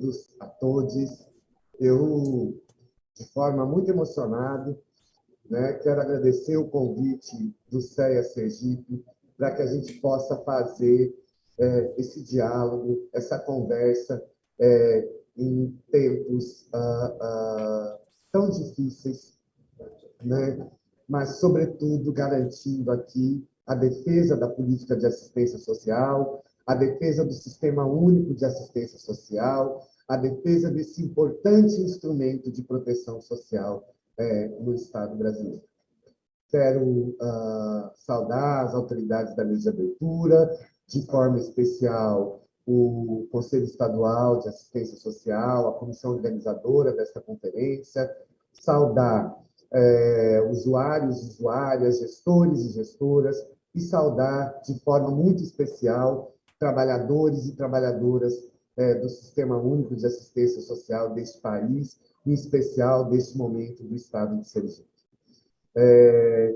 todos, a todos. Eu, de forma muito emocionada, né, quero agradecer o convite do CEA Sergipe para que a gente possa fazer esse diálogo, essa conversa em tempos tão difíceis, né? Mas, sobretudo, garantindo aqui a defesa da política de assistência social, a defesa do Sistema Único de Assistência Social, a defesa desse importante instrumento de proteção social no Estado brasileiro. Quero saudar as autoridades da mesa de abertura, de forma especial o Conselho Estadual de Assistência Social, a comissão organizadora desta conferência, saudar usuários, usuárias, gestores e gestoras, e saudar de forma muito especial trabalhadores e trabalhadoras do Sistema Único de Assistência Social deste país, em especial deste momento do Estado de Sergipe.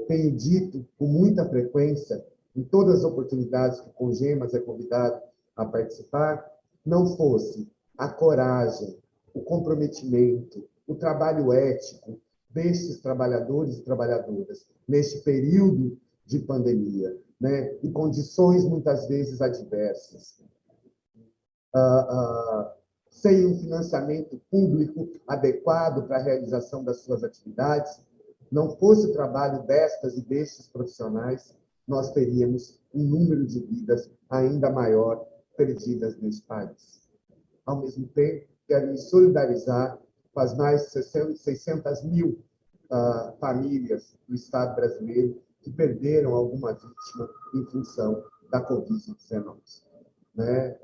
Tenho dito com muita frequência, em todas as oportunidades que o Congemas é convidado a participar, não fosse a coragem, o comprometimento, o trabalho ético destes trabalhadores e trabalhadoras neste período de pandemia, né, em condições muitas vezes adversas, sem um financiamento público adequado para a realização das suas atividades, não fosse o trabalho destas e destes profissionais, nós teríamos um número de vidas ainda maior perdidas neste país. Ao mesmo tempo, quero me solidarizar com as mais de 600 mil famílias do Estado brasileiro que perderam alguma vítima em função da Covid-19. Né?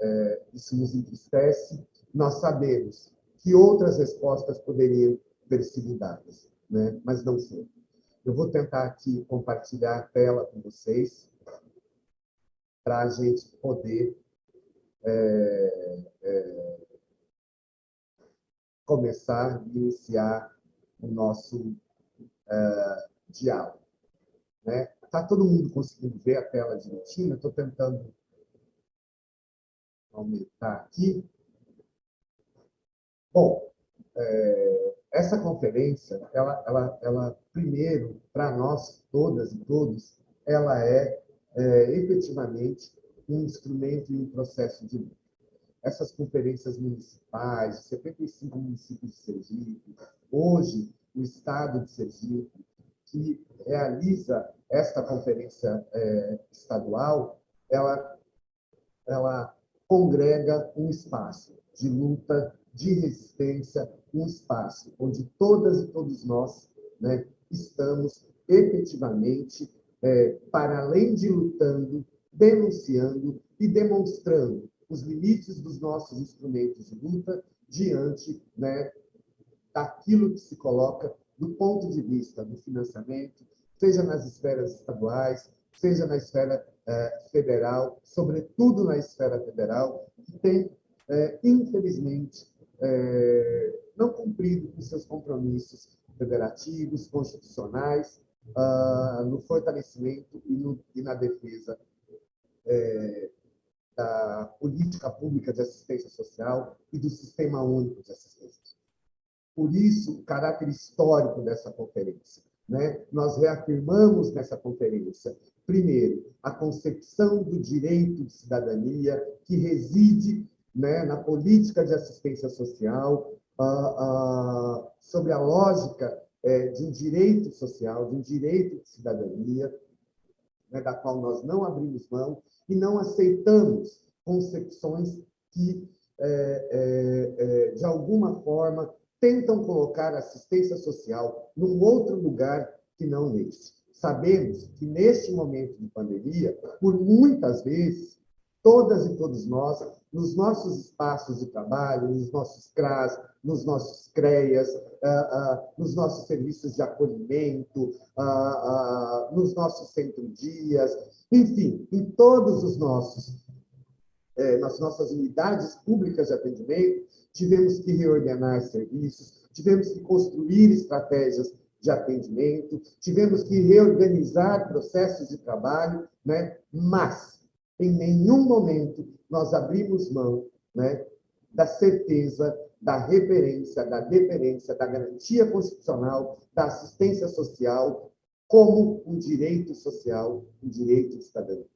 Isso nos entristece. Nós sabemos que outras respostas poderiam ter sido dadas, né? Mas não foram. Eu vou tentar aqui compartilhar a tela com vocês para a gente poder começar e iniciar o nosso diálogo. Né? Está todo mundo conseguindo ver a tela direitinho? Eu estou tentando aumentar aqui. Bom, essa conferência, ela primeiro, para nós todas e todos, ela efetivamente um instrumento e um processo de luta. Essas conferências municipais, 75 municípios de Sergipe, hoje o Estado de Sergipe, que realiza esta conferência estadual, ela congrega um espaço de luta, de resistência, um espaço onde todas e todos nós, né, estamos efetivamente, para além de lutando, denunciando e demonstrando os limites dos nossos instrumentos de luta diante, né, daquilo que se coloca do ponto de vista do financiamento, seja nas esferas estaduais, seja na esfera federal, sobretudo na esfera federal, que tem, infelizmente, não cumprido com seus compromissos federativos, constitucionais, no fortalecimento e na defesa da política pública de assistência social e do Sistema Único de Assistência Social. Por isso, o caráter histórico dessa conferência. Né? Nós reafirmamos nessa conferência, primeiro, a concepção do direito de cidadania que reside, né, na política de assistência social, sobre a lógica de um direito social, de um direito de cidadania, né, da qual nós não abrimos mão e não aceitamos concepções que, de alguma forma, tentam colocar a assistência social num outro lugar que não neste. Sabemos que, neste momento de pandemia, por muitas vezes, todas e todos nós, nos nossos espaços de trabalho, nos nossos CRAS, nos nossos CREAS, nos nossos serviços de acolhimento, nos nossos centro-dias, enfim, em todos os nas nossas unidades públicas de atendimento, tivemos que reordenar serviços, tivemos que construir estratégias de atendimento, tivemos que reorganizar processos de trabalho, né? Mas, em nenhum momento, nós abrimos mão, né, da certeza, da referência, da deferência, da garantia constitucional, da assistência social, como um direito social, um direito de cidadania.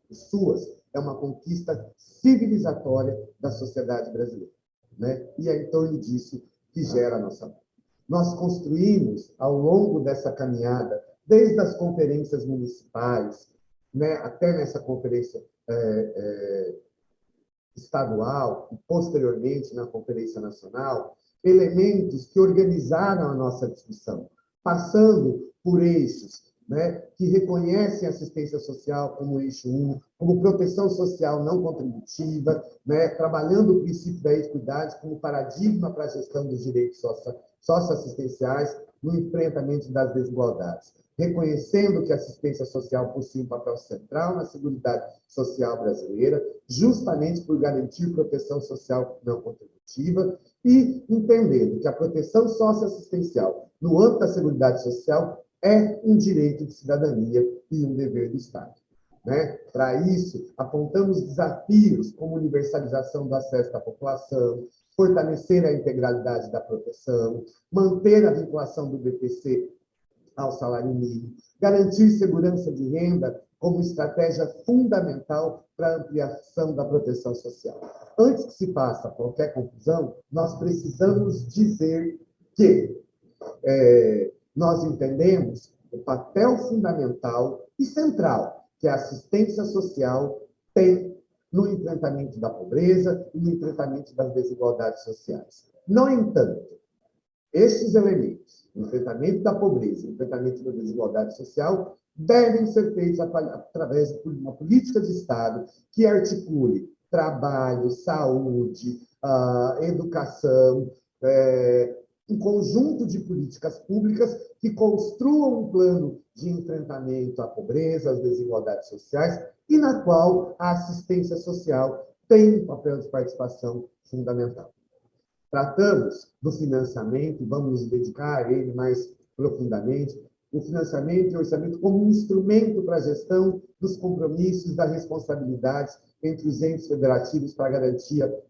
O SUAS é uma conquista civilizatória da sociedade brasileira, né? E é em torno disso que gera a nossa luta. Nós construímos, ao longo dessa caminhada, desde as conferências municipais, né, até nessa conferência estadual e, posteriormente, na Conferência Nacional, elementos que organizaram a nossa discussão, passando por eixos, né, que reconhecem a assistência social como eixo 1, como proteção social não contributiva, né, trabalhando o princípio da equidade como paradigma para a gestão dos direitos socioassistenciais no enfrentamento das desigualdades, reconhecendo que a assistência social possui um papel central na Seguridade Social brasileira, justamente por garantir proteção social não contributiva, e entendendo que a proteção socioassistencial no âmbito da Seguridade Social é um direito de cidadania e um dever do Estado. Né? Para isso, apontamos desafios como universalização do acesso da população, fortalecer a integralidade da proteção, manter a vinculação do BPC ao salário mínimo, garantir segurança de renda como estratégia fundamental para a ampliação da proteção social. Antes que se faça qualquer confusão, nós precisamos dizer que nós entendemos o papel fundamental e central que a assistência social tem no enfrentamento da pobreza e no enfrentamento das desigualdades sociais. No entanto, estes elementos, o enfrentamento da pobreza, o enfrentamento da desigualdade social, devem ser feitos através de uma política de Estado que articule trabalho, saúde, educação, um conjunto de políticas públicas que construam um plano de enfrentamento à pobreza, às desigualdades sociais, e na qual a assistência social tem um papel de participação fundamental. Tratamos do financiamento, vamos nos dedicar a ele mais profundamente, o financiamento e o orçamento como um instrumento para a gestão dos compromissos e das responsabilidades entre os entes federativos para a garantia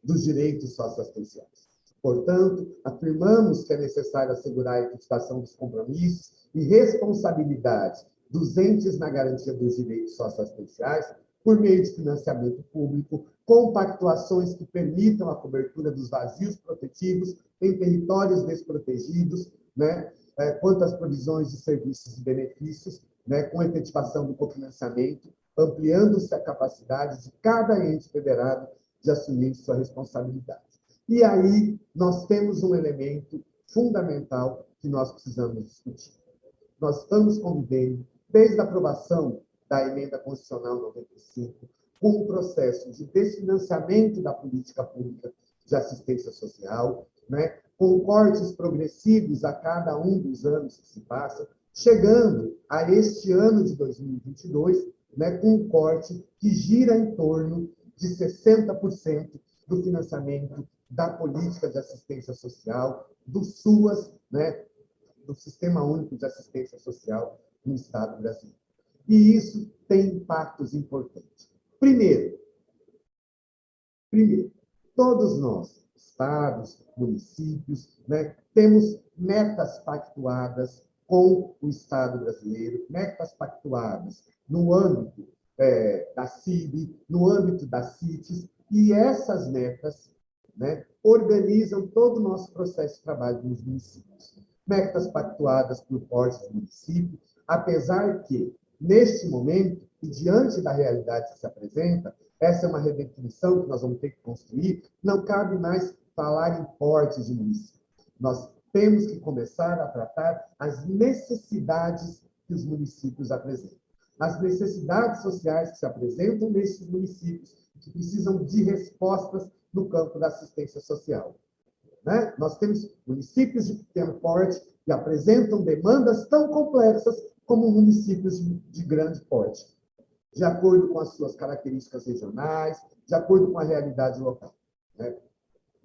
dos direitos socioassistenciais. Portanto, afirmamos que é necessário assegurar a efetivação dos compromissos e responsabilidades dos entes na garantia dos direitos socioassistenciais por meio de financiamento público, com pactuações que permitam a cobertura dos vazios protetivos em territórios desprotegidos, né, quanto às provisões de serviços e benefícios, né, com a efetivação do cofinanciamento, ampliando-se a capacidade de cada ente federado de assumir sua responsabilidade. E aí nós temos um elemento fundamental que nós precisamos discutir. Nós estamos convivendo, desde a aprovação da Emenda Constitucional 95, com um processo de desfinanciamento da política pública de assistência social, né, com cortes progressivos a cada um dos anos que se passa, chegando a este ano de 2022, né, com um corte que gira em torno de 60% do financiamento da política de assistência social, do SUAS, né, do Sistema Único de Assistência Social no Estado brasileiro. E isso tem impactos importantes. Primeiro, todos nós, estados, municípios, né, temos metas pactuadas com o Estado brasileiro, metas pactuadas no âmbito da CIB, no âmbito das CITES, e essas metas, né, organizam todo o nosso processo de trabalho nos municípios. Metas pactuadas por portes do município, apesar que, neste momento, e diante da realidade que se apresenta, essa é uma redefinição que nós vamos ter que construir, não cabe mais falar em portes de município. Nós temos que começar a tratar as necessidades que os municípios apresentam. As necessidades sociais que se apresentam nesses municípios, que precisam de respostas no campo da assistência social. Né? Nós temos municípios de pequeno porte que apresentam demandas tão complexas como municípios de grande porte, de acordo com as suas características regionais, de acordo com a realidade local. Né?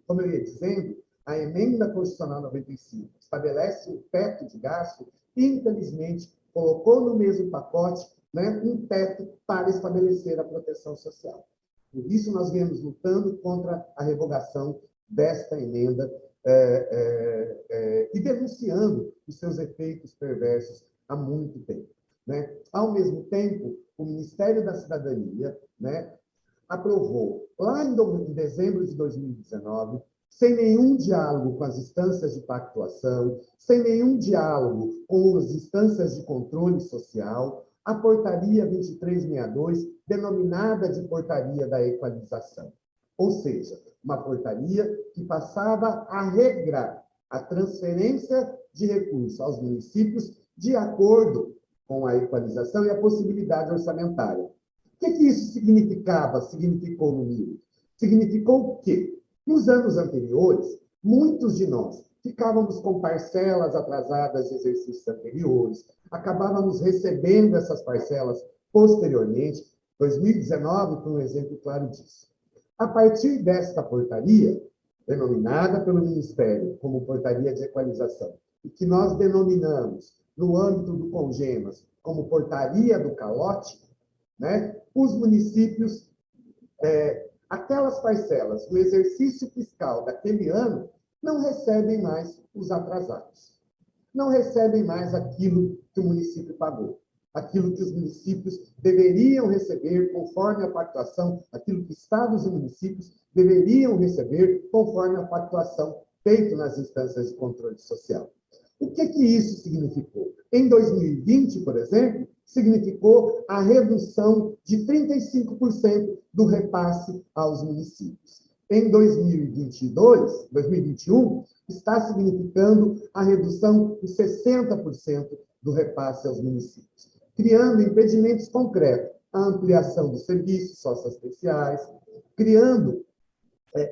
Como eu ia dizendo, a Emenda Constitucional 95 estabelece um teto de gasto e, infelizmente, colocou no mesmo pacote, né, um teto para estabelecer a proteção social. Por isso, nós viemos lutando contra a revogação desta emenda e denunciando os seus efeitos perversos há muito tempo. Né? Ao mesmo tempo, o Ministério da Cidadania, né, aprovou, lá em dezembro de 2019, sem nenhum diálogo com as instâncias de pactuação, sem nenhum diálogo com as instâncias de controle social, a Portaria 2362, denominada de Portaria da Equalização. Ou seja, uma portaria que passava a regrar a transferência de recursos aos municípios de acordo com a equalização e a possibilidade orçamentária. O que isso significou no mínimo? Significou que, nos anos anteriores, muitos de nós ficávamos com parcelas atrasadas de exercícios anteriores, acabávamos recebendo essas parcelas posteriormente. 2019 foi um exemplo claro disso. A partir desta portaria, denominada pelo Ministério como Portaria de Equalização, e que nós denominamos, no âmbito do CONGEMAS, como Portaria do Calote, né, os municípios, aquelas parcelas do exercício fiscal daquele ano, não recebem mais os atrasados. Não recebem mais aquilo que o município pagou, aquilo que os municípios deveriam receber conforme a pactuação, aquilo que estados e municípios deveriam receber conforme a pactuação feita nas instâncias de controle social. O que isso significou? Em 2020, por exemplo, significou a redução de 35% do repasse aos municípios. Em 2021, está significando a redução de 60% do repasse aos municípios, criando impedimentos concretos, a ampliação dos serviços socioassistenciais, criando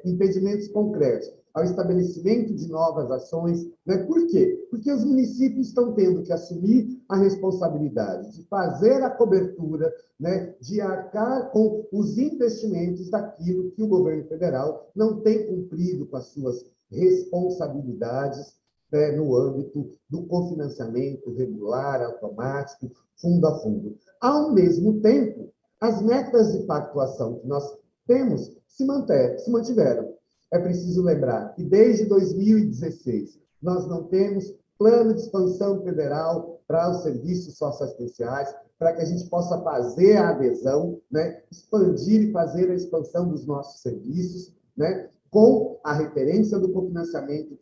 impedimentos concretos ao estabelecimento de novas ações. Né? Por quê? Porque os municípios estão tendo que assumir a responsabilidade de fazer a cobertura, né, de arcar com os investimentos daquilo que o governo federal não tem cumprido com as suas responsabilidades, né, no âmbito do cofinanciamento regular, automático, fundo a fundo. Ao mesmo tempo, as metas de pactuação que nós temos se mantiveram. É preciso lembrar que, desde 2016, nós não temos plano de expansão federal para os serviços socioassistenciais, para que a gente possa fazer a adesão, né, expandir e fazer a expansão dos nossos serviços, né, com a referência do cofinanciamento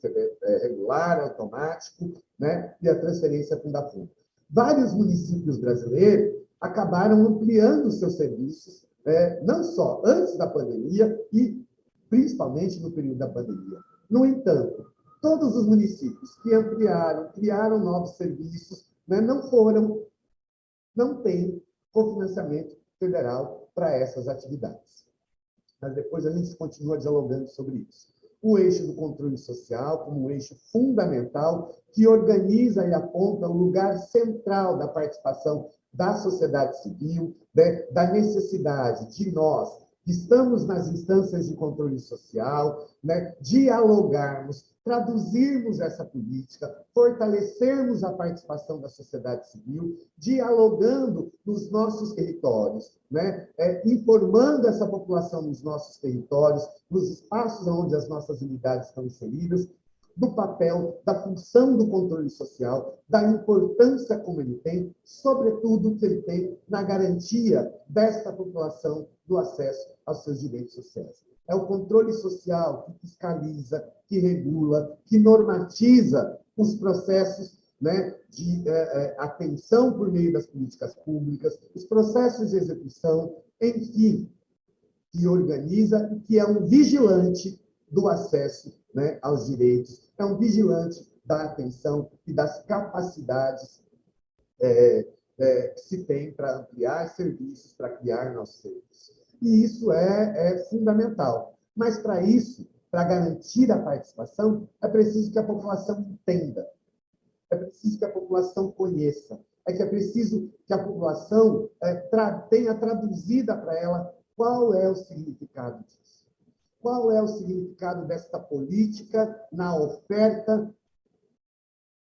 regular, automático, né, e a transferência fundo a fundo. Vários municípios brasileiros acabaram ampliando os seus serviços, não só antes da pandemia e principalmente no período da pandemia. No entanto, todos os municípios que ampliaram, criaram novos serviços, né, não têm cofinanciamento federal para essas atividades. Mas depois a gente continua dialogando sobre isso. O eixo do controle social como um eixo fundamental que organiza e aponta o lugar central da participação da sociedade civil, né, da necessidade de nós, que estamos nas instâncias de controle social, né, dialogarmos, traduzirmos essa política, fortalecermos a participação da sociedade civil, dialogando nos nossos territórios, né, informando essa população nos nossos territórios, nos espaços onde as nossas unidades estão inseridas, do papel, da função do controle social, da importância como ele tem, sobretudo que ele tem na garantia desta população do acesso aos seus direitos sociais. É o controle social que fiscaliza, que regula, que normatiza os processos, né, de atenção por meio das políticas públicas, os processos de execução, enfim, que organiza e que é um vigilante do acesso, né, aos direitos, é um vigilante da atenção e das capacidades que se tem para ampliar serviços, para criar novos serviços. E isso é fundamental. Mas, para isso, para garantir a participação, é preciso que a população entenda, é preciso que a população conheça, é preciso que a população tenha traduzida para ela qual é o significado disso. Qual é o significado desta política na oferta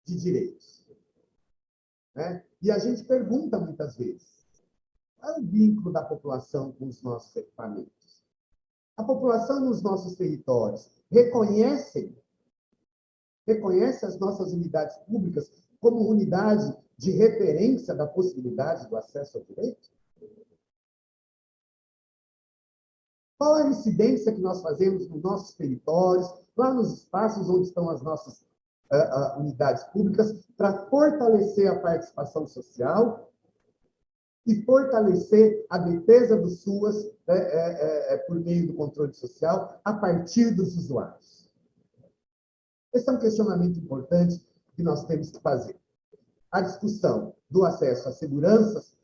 de direitos? Né? E a gente pergunta muitas vezes, qual é o vínculo da população com os nossos equipamentos? A população nos nossos territórios reconhece as nossas unidades públicas como unidade de referência da possibilidade do acesso ao direito? Qual a incidência que nós fazemos nos nossos territórios, lá nos espaços onde estão as nossas unidades públicas, para fortalecer a participação social e fortalecer a defesa dos SUAS por meio do controle social a partir dos usuários? Esse é um questionamento importante que nós temos que fazer. A discussão do acesso às seguranças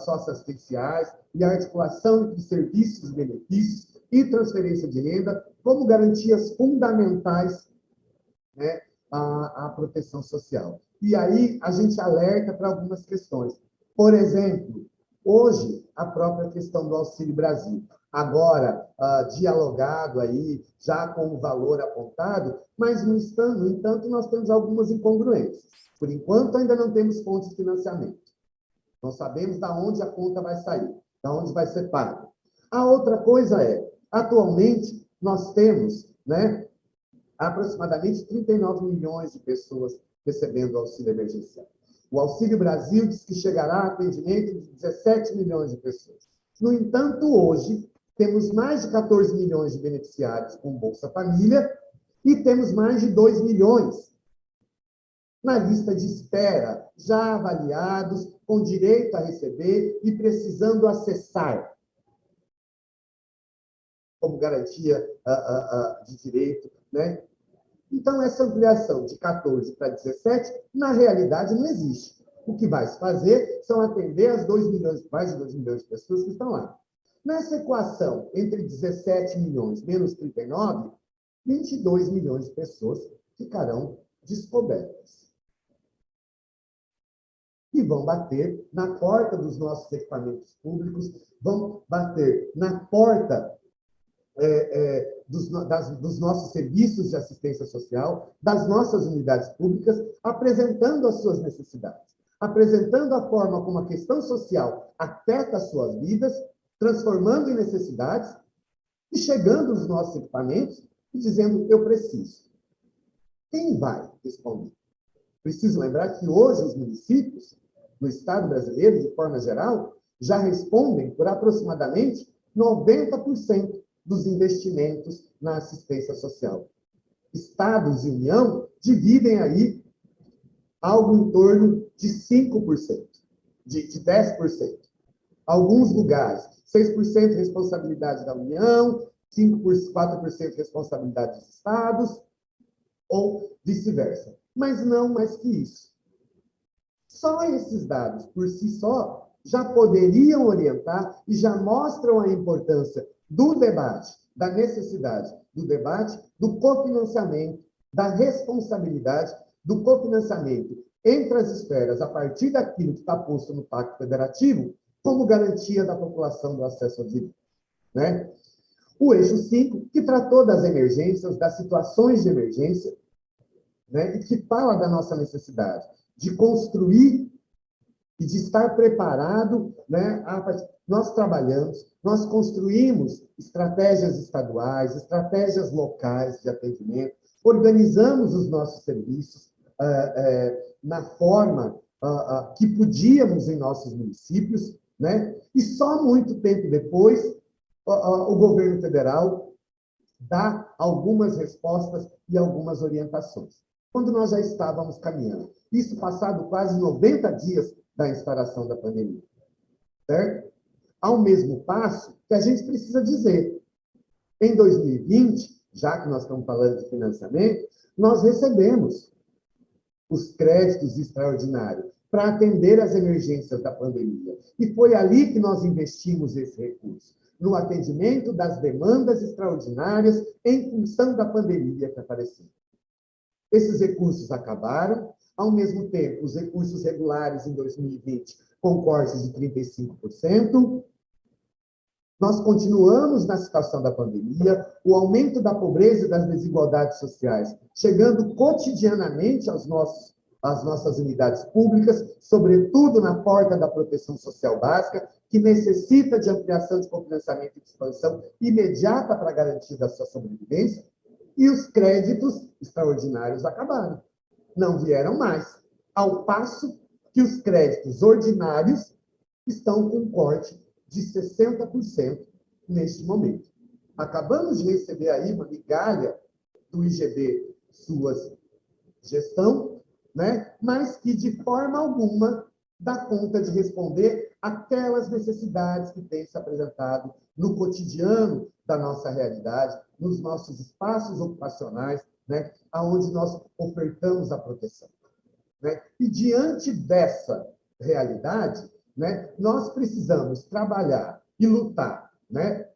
socioassistenciais e a articulação entre serviços e benefícios e transferência de renda como garantias fundamentais, né, à proteção social. E aí a gente alerta para algumas questões. Por exemplo, hoje, a própria questão do Auxílio Brasil. Agora, dialogado aí, já com o valor apontado, mas, no entanto, nós temos algumas incongruências. Por enquanto, ainda não temos fonte de financiamento. Não sabemos de onde a conta vai sair, de onde vai ser pago. A outra coisa é, atualmente, nós temos, né, aproximadamente 39 milhões de pessoas recebendo auxílio emergencial. O Auxílio Brasil diz que chegará a atendimento de 17 milhões de pessoas. No entanto, hoje, temos mais de 14 milhões de beneficiários com Bolsa Família e temos mais de 2 milhões na lista de espera, já avaliados, com direito a receber e precisando acessar como garantia de direito, né? Então, essa ampliação de 14 para 17, na realidade, não existe. O que vai se fazer são atender as mais de 2 milhões de pessoas que estão lá. Nessa equação, entre 17 milhões menos 39, 22 milhões de pessoas ficarão descobertas. E vão bater na porta dos nossos equipamentos públicos, vão bater na porta dos nossos serviços de assistência social, das nossas unidades públicas, apresentando as suas necessidades, apresentando a forma como a questão social afeta as suas vidas, transformando em necessidades, e chegando nos nossos equipamentos e dizendo, eu preciso. Quem vai responder? Preciso lembrar que hoje os municípios, no Estado brasileiro, de forma geral, já respondem por aproximadamente 90% dos investimentos na assistência social. Estados e União dividem aí algo em torno de 5%, de 10%. Alguns lugares, 6% responsabilidade da União, 4% responsabilidade dos estados, ou vice-versa. Mas não mais que isso. Só esses dados, por si só, já poderiam orientar e já mostram a importância do debate, da necessidade do debate, do cofinanciamento, da responsabilidade do cofinanciamento entre as esferas, a partir daquilo que está posto no Pacto Federativo, como garantia da população do acesso ao direito, né? O eixo 5, que tratou das emergências, das situações de emergência, né? E que fala da nossa necessidade de construir e de estar preparado, né? Nós trabalhamos, nós construímos estratégias estaduais, estratégias locais de atendimento, organizamos os nossos serviços na forma que podíamos em nossos municípios, né? E só muito tempo depois, o governo federal dá algumas respostas e algumas orientações, quando nós já estávamos caminhando. Isso passado quase 90 dias da instauração da pandemia, certo? Ao mesmo passo que a gente precisa dizer, em 2020, já que nós estamos falando de financiamento, nós recebemos os créditos extraordinários para atender as emergências da pandemia. E foi ali que nós investimos esse recurso, no atendimento das demandas extraordinárias em função da pandemia que apareceu. Esses recursos acabaram, ao mesmo tempo, os recursos regulares em 2020, com cortes de 35%. Nós continuamos na situação da pandemia, o aumento da pobreza e das desigualdades sociais, chegando cotidianamente aos nossos as nossas unidades públicas, sobretudo na porta da proteção social básica, que necessita de ampliação de cofinanciamento e de expansão imediata para garantir a sua sobrevivência, e os créditos extraordinários acabaram. Não vieram mais, ao passo que os créditos ordinários estão com um corte de 60% neste momento. Acabamos de receber aí uma migalha do IGB, suas gestão, né? Mas que, de forma alguma, dá conta de responder aquelas necessidades que têm se apresentado no cotidiano da nossa realidade, nos nossos espaços ocupacionais, né? Onde nós ofertamos a proteção. Né? E, diante dessa realidade, né, nós precisamos trabalhar e lutar, né,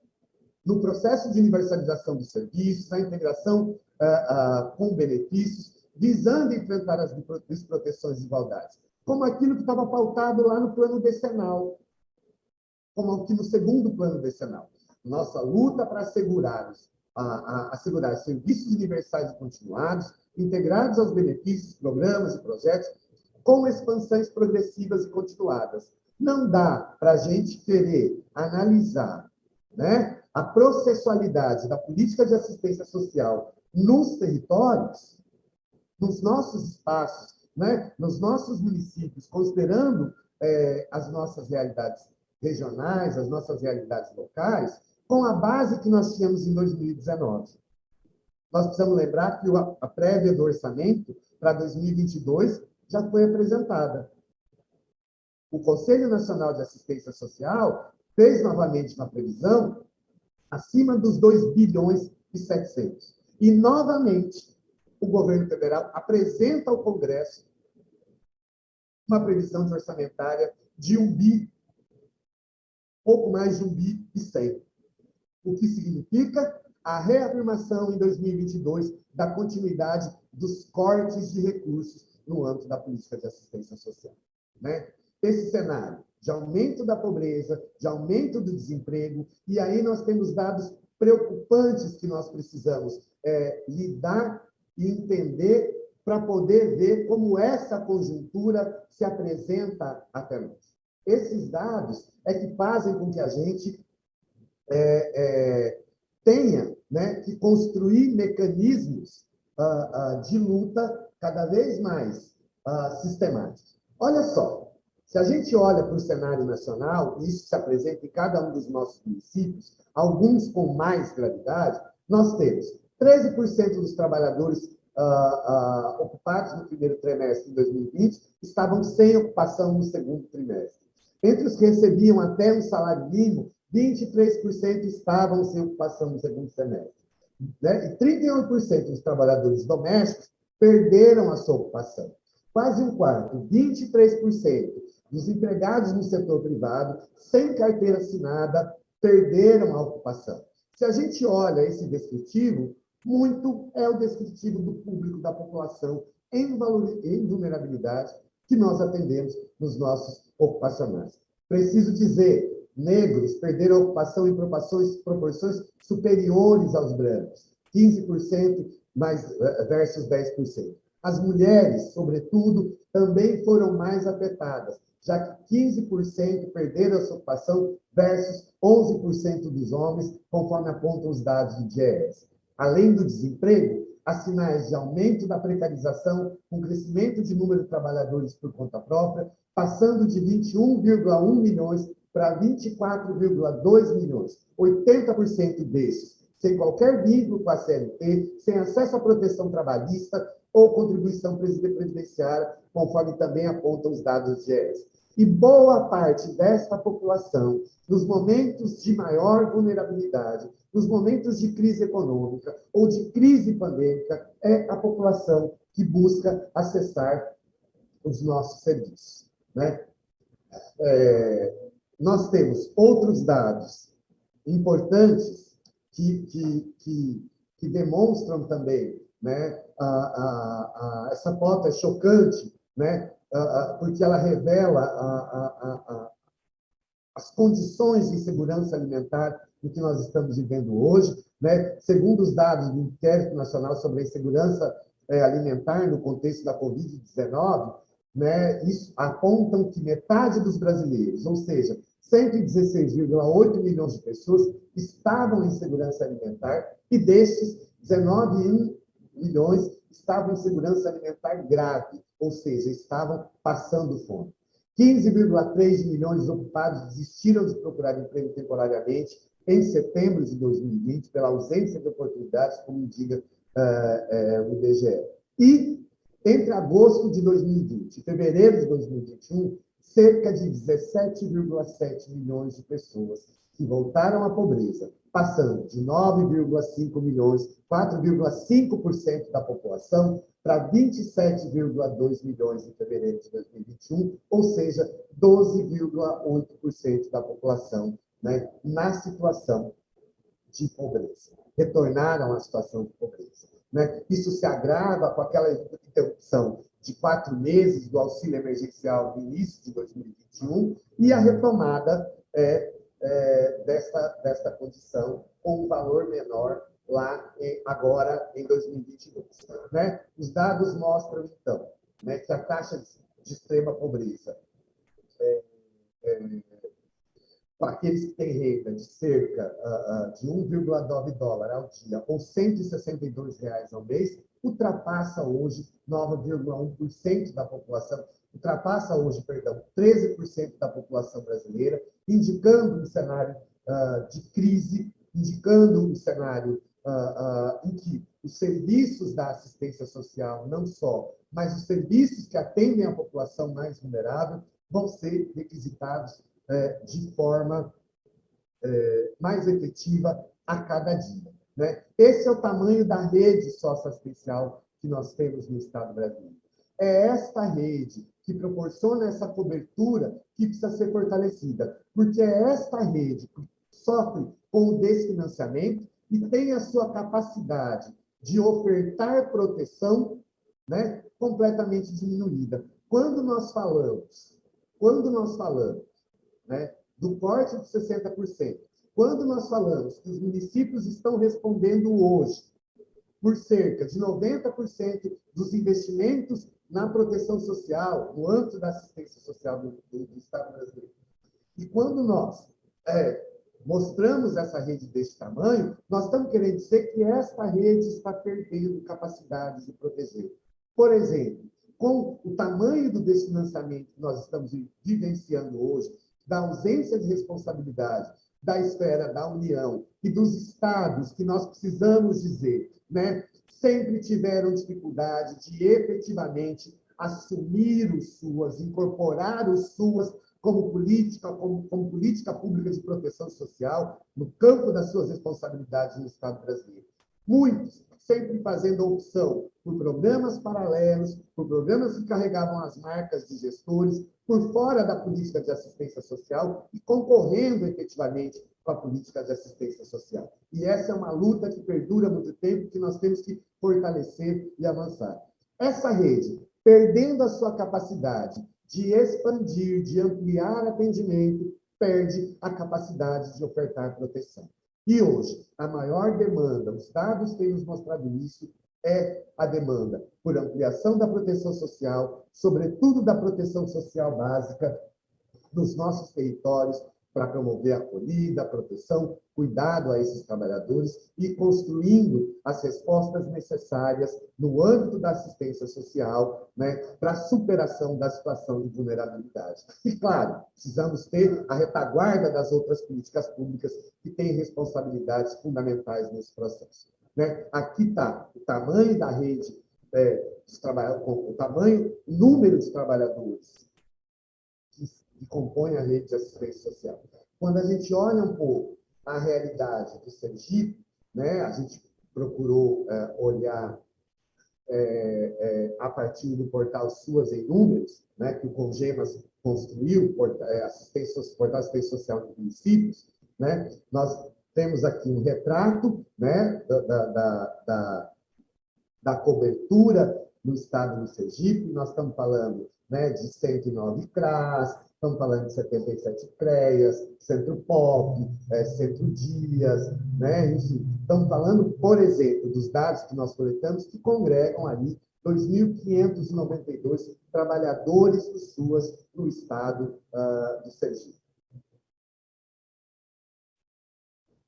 no processo de universalização dos serviços, na integração com benefícios, visando enfrentar as desproteções e desigualdades, como aquilo que estava pautado lá no plano decenal, como aqui no segundo plano decenal. Nossa luta para assegurar serviços universais e continuados, integrados aos benefícios, programas e projetos, com expansões progressivas e continuadas. Não dá para a gente querer analisar, né, a processualidade da política de assistência social nos territórios, nos nossos espaços, né, nos nossos municípios, considerando as nossas realidades regionais, as nossas realidades locais, com a base que nós tínhamos em 2019. Nós precisamos lembrar que a prévia do orçamento para 2022 já foi apresentada. O Conselho Nacional de Assistência Social fez novamente uma previsão acima dos 2 bilhões e 700. E, novamente, o governo federal apresenta ao Congresso uma previsão de orçamentária de pouco mais de 1 bi e 100. O que significa a reafirmação em 2022 da continuidade dos cortes de recursos no âmbito da política de assistência social. Né? Esse cenário de aumento da pobreza, de aumento do desemprego, e aí nós temos dados preocupantes que nós precisamos lidar e entender para poder ver como essa conjuntura se apresenta até nós. Esses dados é que fazem com que a gente tenha, né, que construir mecanismos de luta cada vez mais sistemáticos. Olha só, se a gente olha para o cenário nacional, e isso se apresenta em cada um dos nossos municípios, alguns com mais gravidade, nós temos 13% dos trabalhadores ocupados no primeiro trimestre de 2020 estavam sem ocupação no segundo trimestre. Entre os que recebiam até um salário mínimo, 23% estavam sem ocupação no segundo semestre. Né? E 31% dos trabalhadores domésticos perderam a sua ocupação. Quase um quarto, 23% dos empregados no setor privado, sem carteira assinada, perderam a ocupação. Se a gente olha esse descritivo, muito é o descritivo do público, da população em vulnerabilidade que nós atendemos nos nossos ocupacionais. Preciso dizer, negros perderam a ocupação em proporções superiores aos brancos, 15% versus 10%. As mulheres, sobretudo, também foram mais afetadas, já que 15% perderam a sua ocupação versus 11% dos homens, conforme apontam os dados do DIEESE. Além do desemprego, há sinais de aumento da precarização, com crescimento de número de trabalhadores por conta própria, passando de 21,1 milhões para 24,2 milhões. 80% desses sem qualquer vínculo com a CLT, sem acesso à proteção trabalhista ou contribuição previdenciária, conforme também apontam os dados do DIEESE. E boa parte dessa população, nos momentos de maior vulnerabilidade, nos momentos de crise econômica ou de crise pandêmica, é a população que busca acessar os nossos serviços. Né? Nós temos outros dados importantes que demonstram também, né, essa pauta é chocante, né, porque ela revela as condições de insegurança alimentar em que nós estamos vivendo hoje, né? Segundo os dados do Inquérito Nacional sobre a Insegurança alimentar no contexto da Covid-19, né, isso apontam que metade dos brasileiros, ou seja, 116,8 milhões de pessoas, estavam em segurança alimentar, e destes, 19,1 milhões estavam em segurança alimentar grave, ou seja, estavam passando fome. 15,3 milhões de ocupados desistiram de procurar emprego temporariamente em setembro de 2020, pela ausência de oportunidades, como indica o IBGE. E, entre agosto de 2020 e fevereiro de 2021, cerca de 17,7 milhões de pessoas que voltaram à pobreza, passando de 9,5 milhões, 4,5% da população, para 27,2 milhões em fevereiro de 2021, ou seja, 12,8% da população, né, na situação de pobreza. Retornaram à situação de pobreza. Né? Isso se agrava com aquela interrupção de 4 meses do auxílio emergencial no início de 2021 e a retomada desta condição com um valor menor lá agora em 2022. Né? Os dados mostram, então, né, que a taxa de extrema pobreza para aqueles que têm renda de cerca de 1,9 dólar ao dia ou R$ 162 ao mês, ultrapassa hoje 9,1% da população, ultrapassa hoje, perdão, 13% da população brasileira, indicando um cenário de crise, indicando um cenário em que os serviços da assistência social, não só, mas os serviços que atendem a população mais vulnerável, vão ser requisitados de forma mais efetiva a cada dia. Né? Esse é o tamanho da rede socioassistencial que nós temos no Estado brasileiro. É esta rede que proporciona essa cobertura que precisa ser fortalecida, porque é esta rede que sofre com o desfinanciamento e tem a sua capacidade de ofertar proteção, né, completamente diminuída. Quando nós falamos, né, do corte de 60%, quando nós falamos que os municípios estão respondendo hoje por cerca de 90% dos investimentos na proteção social, no âmbito da assistência social do Estado brasileiro, e quando nós mostramos essa rede desse tamanho, nós estamos querendo dizer que esta rede está perdendo capacidade de proteger. Por exemplo, com o tamanho do desfinanciamento que nós estamos vivenciando hoje, da ausência de responsabilidade da esfera da União e dos estados, que nós precisamos dizer, né, sempre tiveram dificuldade de efetivamente assumir os SUAS, incorporar os SUAS como política pública de proteção social no campo das suas responsabilidades no Estado brasileiro. Muitos sempre fazendo opção por programas paralelos, por programas que carregavam as marcas de gestores, por fora da política de assistência social e concorrendo efetivamente com a política de assistência social. E essa é uma luta que perdura há muito tempo, que nós temos que fortalecer e avançar. Essa rede, perdendo a sua capacidade de expandir, de ampliar atendimento, perde a capacidade de ofertar proteção. E hoje, a maior demanda, os dados têm nos mostrado isso, é a demanda por ampliação da proteção social, sobretudo da proteção social básica nos nossos territórios, para promover a acolhida, a proteção, cuidado a esses trabalhadores e construindo as respostas necessárias no âmbito da assistência social, né, para a superação da situação de vulnerabilidade. E, claro, precisamos ter a retaguarda das outras políticas públicas que têm responsabilidades fundamentais nesse processo. Né? Aqui está o tamanho da rede, o tamanho, o número de trabalhadores que compõem a rede de assistência social. Quando a gente olha um pouco a realidade do Sergipe, né, a gente procurou olhar a partir do portal Suas em Números, né, que o Congemas construiu, o portal assistência social de municípios, né, nós temos aqui um retrato, né, da cobertura no estado do Sergipe. Nós estamos falando, né, de 109 CRAS, estamos falando de 77 CREAS, Centro Pop, Centro Dias, né, enfim, Estamos falando, por exemplo, dos dados que nós coletamos, que congregam ali 2.592 trabalhadores do SUAS no estado do Sergipe.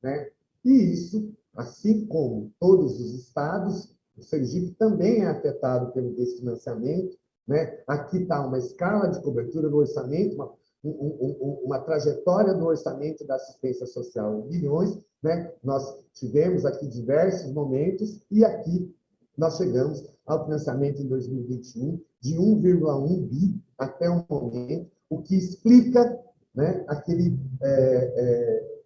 Né? E isso, assim como todos os estados, o Sergipe também é afetado pelo desfinanciamento. Né? Aqui está uma escala de cobertura do orçamento, uma trajetória do orçamento da assistência social em bilhões. Né? Nós tivemos aqui diversos momentos e aqui nós chegamos ao financiamento em 2021 de 1,1 bi até o momento, o que explica, né, aquele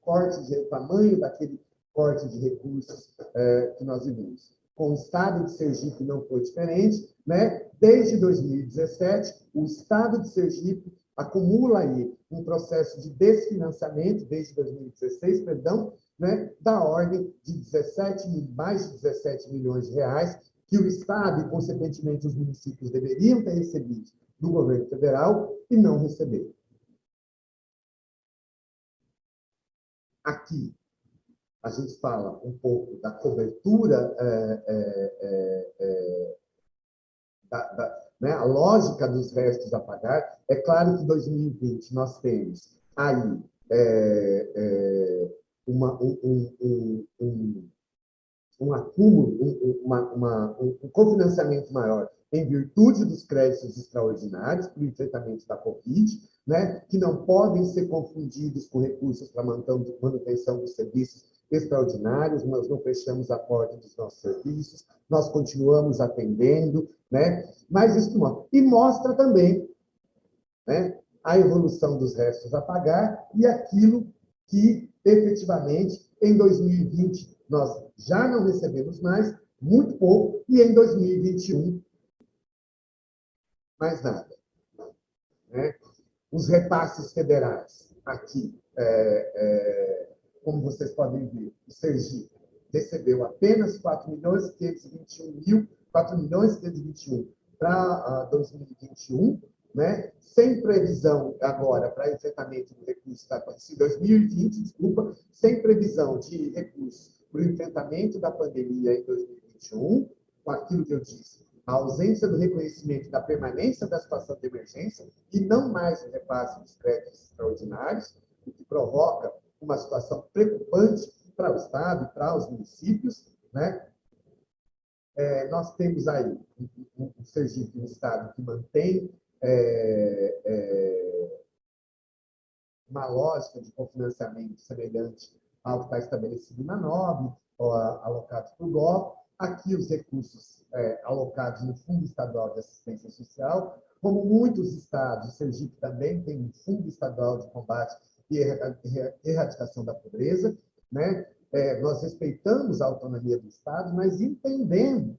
o tamanho daquele corte de recursos que nós vivemos. Com o estado de Sergipe não foi diferente, né? Desde 2017, o estado de Sergipe acumula aí um processo de desfinanciamento, desde 2016, perdão, né? Da ordem de mais de 17 milhões de reais, que o estado e, consequentemente, os municípios deveriam ter recebido do governo federal e não receberam. Aqui, a gente fala um pouco da cobertura, né, a lógica dos restos a pagar. É claro que em 2020 nós temos aí um acúmulo, um cofinanciamento maior em virtude dos créditos extraordinários para o enfrentamento da Covid, né, que não podem ser confundidos com recursos para manutenção dos serviços extraordinários. Nós não fechamos a porta dos nossos serviços, nós continuamos atendendo, né, mas isso mostra. E mostra também, né, a evolução dos restos a pagar e aquilo que, efetivamente, em 2020, nós já não recebemos mais, muito pouco, e em 2021, mais nada. Né? Os repasses federais, aqui, como vocês podem ver, o Sergipe recebeu apenas 4 milhões 521 para 2021, né? Sem previsão agora para enfrentamento do recurso da 2020, desculpa, sem previsão de recursos para o enfrentamento da pandemia em 2021, com aquilo que eu disse, a ausência do reconhecimento da permanência da situação de emergência e não mais o repasse dos créditos extraordinários, o que provoca uma situação preocupante para o Estado e para os municípios, né? Nós temos aí o Sergipe, um Estado que mantém uma lógica de cofinanciamento semelhante ao que está estabelecido na NOB, alocados para o GOP. Aqui os recursos alocados no Fundo Estadual de Assistência Social. Como muitos estados, o Sergipe também tem um Fundo Estadual de Combate e Erradicação da Pobreza, né? Nós respeitamos a autonomia do Estado, mas entendemos,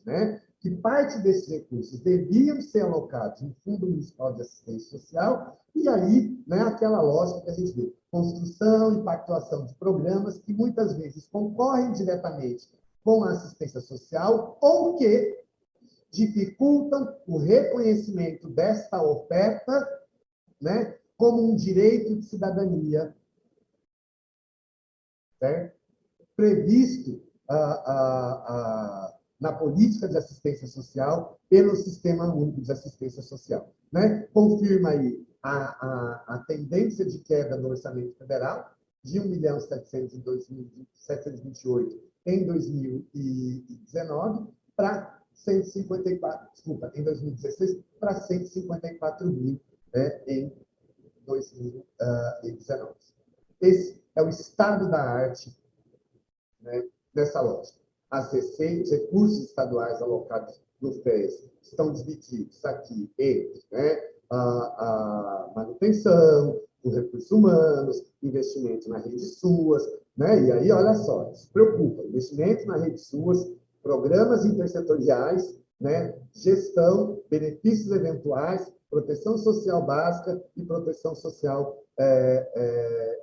né, que parte desses recursos deviam ser alocados no Fundo Municipal de Assistência Social, e aí, né, aquela lógica que a gente vê, construção e pactuação de programas que muitas vezes concorrem diretamente com a assistência social ou que dificultam o reconhecimento desta oferta, né, como um direito de cidadania, certo? Previsto na política de assistência social pelo Sistema Único de Assistência Social. Né? Confirma aí a tendência de queda do orçamento federal, de 1.728 em 2019 para 154, desculpa, em 2016 para 154 mil, né, em 2019. Esse é o estado da arte, né, dessa lógica. As receitas, recursos estaduais alocados no FES estão divididos aqui entre, né, a manutenção, os recursos humanos, investimento na rede SUAS, né? E aí, olha só, se preocupa, investimento na rede SUAS, programas intersetoriais, né, gestão, benefícios eventuais, proteção social básica e proteção social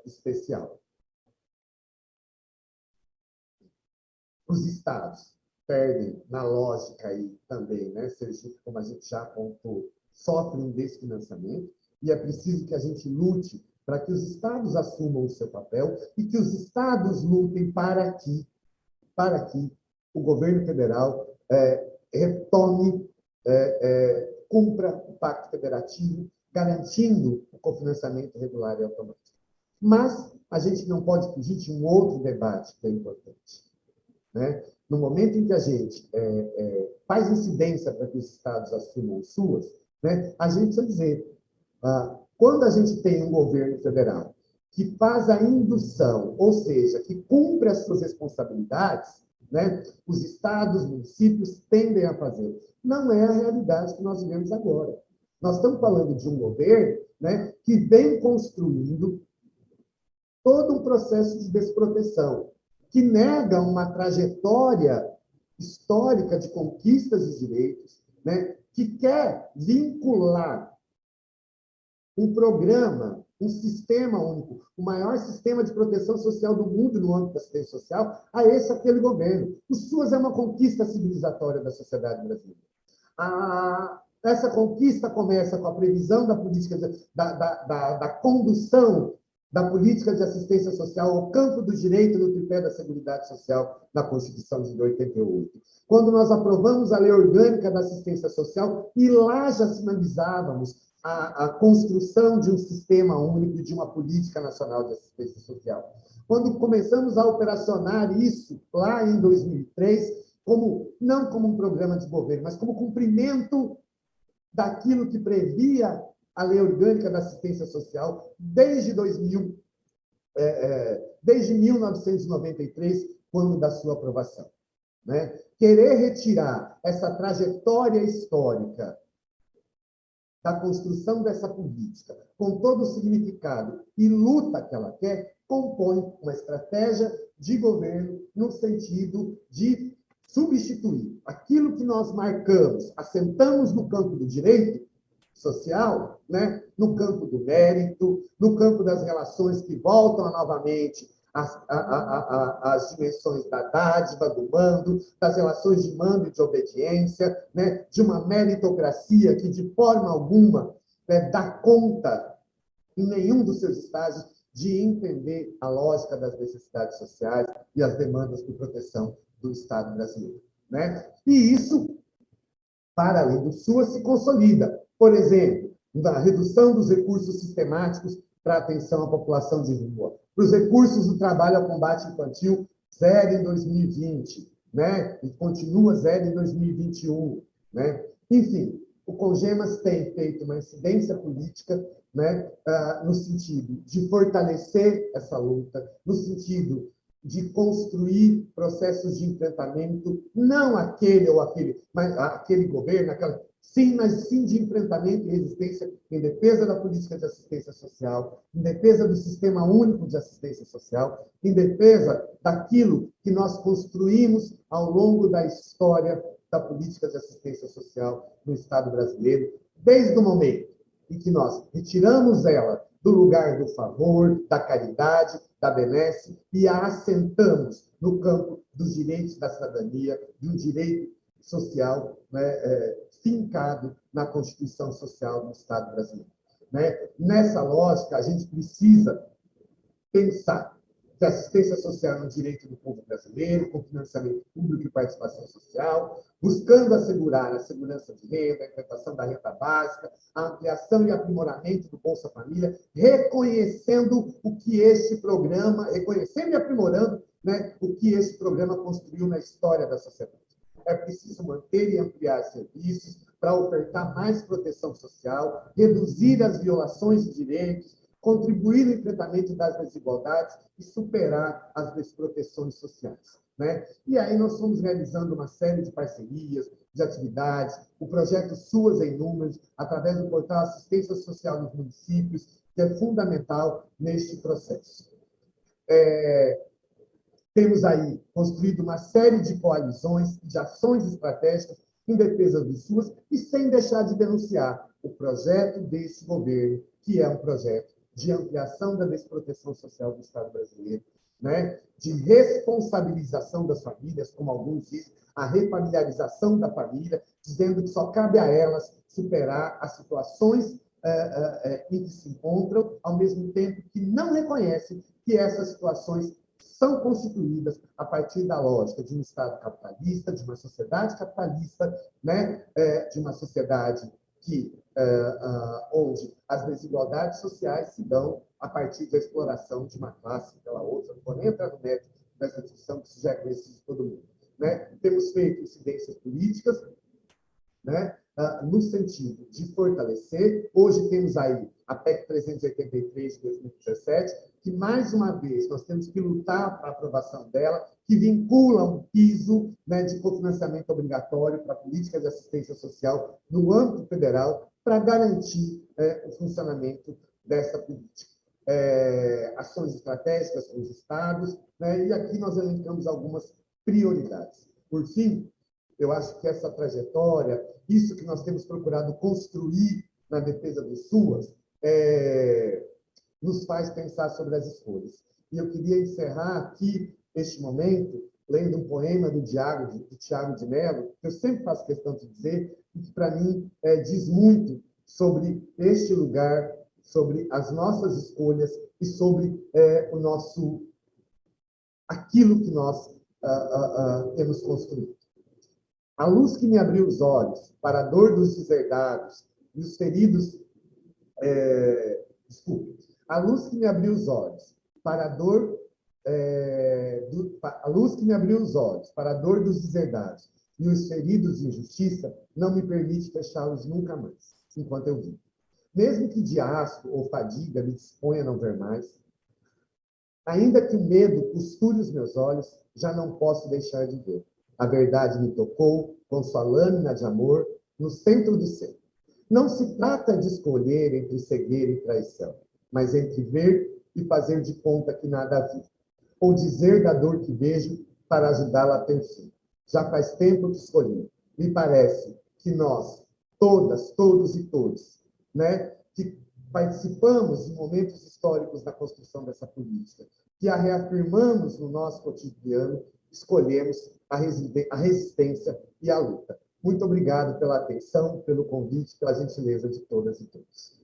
especial. Os estados perdem, na lógica aí também, né, Sergipe, como a gente já apontou, sofre um desfinanciamento, e é preciso que a gente lute para que os estados assumam o seu papel e que os estados lutem para que para que o governo federal retome, cumpra o Pacto Federativo, garantindo o cofinanciamento regular e automático. Mas a gente não pode fugir de um outro debate que é importante, né? No momento em que a gente faz incidência para que os estados assumam suas, né, a gente precisa dizer, quando a gente tem um governo federal que faz a indução, ou seja, que cumpre as suas responsabilidades, né, os estados, os municípios tendem a fazer. Não é a realidade que nós vivemos agora. Nós estamos falando de um governo, né, que vem construindo todo um processo de desproteção, que nega uma trajetória histórica de conquistas de direitos, né, que quer vincular um programa, um sistema único, o maior sistema de proteção social do mundo no âmbito da assistência social, a aquele governo. O SUAS é uma conquista civilizatória da sociedade brasileira. Essa conquista começa com a previsão da política, da condução da política de assistência social ao campo do direito no tripé da Seguridade Social na Constituição de 88. Quando nós aprovamos a Lei Orgânica da Assistência Social, e lá já sinalizávamos a construção de um sistema único, de uma política nacional de assistência social. Quando começamos a operacionar isso, lá em 2003, não como um programa de governo, mas como cumprimento daquilo que previa a Lei Orgânica da Assistência Social desde 1993, quando da sua aprovação, né? Querer retirar essa trajetória histórica da construção dessa política, com todo o significado e luta que ela quer, compõe uma estratégia de governo no sentido de substituir aquilo que nós marcamos, assentamos no campo do direito social, né? No campo do mérito, no campo das relações que voltam novamente as dimensões da dádiva, do mando, das relações de mando e de obediência, né? De uma meritocracia que, de forma alguma, dá conta, em nenhum dos seus estágios, de entender a lógica das necessidades sociais e as demandas de proteção do Estado brasileiro, né? E isso, para além do SUAS, se consolida. Por exemplo, na redução dos recursos sistemáticos para atenção à população de rua, para os recursos do trabalho ao combate infantil, zero em 2020, né? E continua zero em 2021, né? Enfim, o CONGEMAS tem feito uma incidência política, né, no sentido de fortalecer essa luta, no sentido de construir processos de enfrentamento, não aquele ou aquele, mas aquele governo, mas sim de enfrentamento e resistência em defesa da política de assistência social, em defesa do sistema único de assistência social, em defesa daquilo que nós construímos ao longo da história da política de assistência social no Estado brasileiro, desde o momento em que nós retiramos ela do lugar do favor, da caridade, da benesse, e a assentamos no campo dos direitos da cidadania, de um direito social, né, fincado na Constituição Social do Estado brasileiro, né? Nessa lógica, a gente precisa pensar que a assistência social é um direito do povo brasileiro, com financiamento público e participação social, buscando assegurar a segurança de renda, a implantação da renda básica, a ampliação e aprimoramento do Bolsa Família, reconhecendo o que este programa, reconhecendo e aprimorando, né, o que esse programa construiu na história da sociedade. É preciso manter e ampliar serviços para ofertar mais proteção social, reduzir as violações de direitos, contribuir no enfrentamento das desigualdades e superar as desproteções sociais, né? E aí nós fomos realizando uma série de parcerias, de atividades, o projeto SUAS em Números, através do portal Assistência Social nos Municípios, que é fundamental neste processo. Temos aí construído uma série de coalizões, de ações estratégicas em defesa do SUAS e sem deixar de denunciar o projeto desse governo, que é um projeto de ampliação da desproteção social do Estado brasileiro, né? De responsabilização das famílias, como alguns dizem, a refamiliarização da família, dizendo que só cabe a elas superar as situações em que se encontram, ao mesmo tempo que não reconhecem que essas situações são constituídas a partir da lógica de um Estado capitalista, de uma sociedade capitalista, né? De uma sociedade onde as desigualdades sociais se dão a partir da exploração de uma classe pela outra. Não vou nem entrar no mérito dessa discussão, que isso já é conhecido de todo mundo. Né? Temos feito incidências políticas, né? No sentido de fortalecer. Hoje temos aí a PEC 383 de 2017, que, mais uma vez, nós temos que lutar para a aprovação dela, que vincula um piso, né, de cofinanciamento obrigatório para políticas de assistência social no âmbito federal, para garantir o funcionamento dessa política. Ações estratégicas com os estados, né? E aqui nós elencamos algumas prioridades. Por fim, eu acho que essa trajetória, isso que nós temos procurado construir na defesa do SUAS, nos faz pensar sobre as escolhas. E eu queria encerrar aqui este momento lendo um poema do Tiago de Mello, que eu sempre faço questão de dizer, e que, para mim, diz muito sobre este lugar, sobre as nossas escolhas e sobre aquilo que nós temos construído. A luz que me abriu os olhos para a dor dos deserdados e os feridos... A luz que me abriu os olhos para a dor... a luz que me abriu os olhos para a dor dos deserdados e os feridos de injustiça não me permite fechá-los nunca mais, enquanto eu vivo. Mesmo que de asco ou fadiga me disponha a não ver mais, ainda que o medo costure os meus olhos, já não posso deixar de ver. A verdade me tocou, com sua lâmina de amor, no centro do ser. Não se trata de escolher entre cegueira e traição, mas entre ver e fazer de conta que nada vi, ou dizer da dor que vejo para ajudá-la a ter fim. Já faz tempo que escolhi. Me parece que nós, todas, todos e todos, né, que participamos de momentos históricos da construção dessa política, que a reafirmamos no nosso cotidiano, escolhemos a resistência e a luta. Muito obrigado pela atenção, pelo convite, pela gentileza de todas e todos.